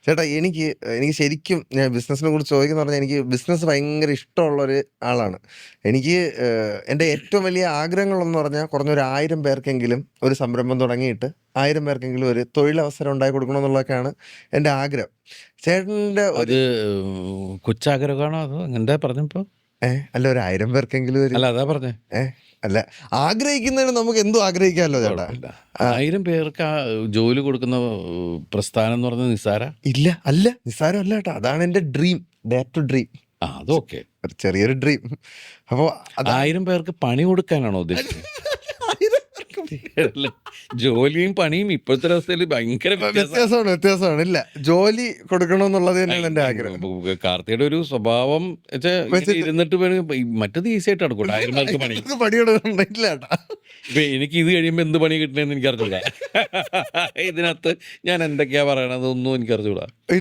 ചേട്ടാ എനിക്ക് എനിക്ക് ശരിക്കും ഞാൻ ബിസിനസ്സിനെ കുറിച്ച് ചോദിക്കുന്ന പറഞ്ഞാൽ എനിക്ക് ബിസിനസ് ഭയങ്കര ഇഷ്ടമുള്ളൊരു ആളാണ്. എനിക്ക് എൻ്റെ ഏറ്റവും വലിയ ആഗ്രഹങ്ങളെന്ന് പറഞ്ഞാൽ കുറഞ്ഞൊരു 1000 പേർക്കെങ്കിലും ഒരു സംരംഭം തുടങ്ങിയിട്ട് 1000 പേർക്കെങ്കിലും ഒരു തൊഴിലവസരം ഉണ്ടാക്കി കൊടുക്കണമെന്നുള്ളതൊക്കെയാണ് എൻ്റെ ആഗ്രഹം. ചേട്ടൻ്റെ അത് ഒരു കൊച്ചാഗ്രഹമാണോ അതോ എന്താ പറഞ്ഞപ്പോ? അല്ല ഒരു 1000 പേർക്കെങ്കിലും ഒരു അല്ല, അതാ പറഞ്ഞേ. അല്ല ആഗ്രഹിക്കുന്നതിന് നമുക്ക് എന്തും ആഗ്രഹിക്കാമല്ലോ ചേട്ടാ. കുഴപ്പമില്ല. 1000 പേർക്ക് ജോലി കൊടുക്കുന്ന പ്രസ്ഥാനം എന്ന് പറഞ്ഞാൽ നിസ്സാര. ഇല്ല അല്ല നിസ്സാരം അല്ല ചേട്ടാ, അതാണ് എൻ്റെ ഡ്രീം, ഡേ ടു ഡ്രീം, അതൊക്കെ ഒരു ചെറിയൊരു ഡ്രീം. അപ്പോൾ 1000 പേർക്ക് പണി കൊടുക്കാനാണോ ഉദ്ദേശിച്ചത്? ജോലിയും പണിയും ഇപ്പോഴത്തെ അവസ്ഥയിൽ ഭയങ്കര വ്യത്യാസമാണ്. ഇല്ല ജോലി കൊടുക്കണമെന്നുള്ളത് തന്നെയാണ് എൻ്റെ ആഗ്രഹം. കാർത്തിയുടെ ഒരു സ്വഭാവം ഇരുന്നിട്ട് മറ്റത് ഈസി ആയിട്ട് നടക്കൂട്ടെ 1000 പേർക്ക് പണി. പണി കൊടുക്കണില്ല ചേട്ടാ. ഇപ്പൊ എനിക്ക് ഇത് കഴിയുമ്പോ എന്ത് പണി കിട്ടണെന്ന് എനിക്ക് അറിഞ്ഞൂടാ. ഇതിനകത്ത് ഞാൻ എന്തൊക്കെയാ പറയണതൊന്നും എനിക്ക് അറിഞ്ഞൂടാ.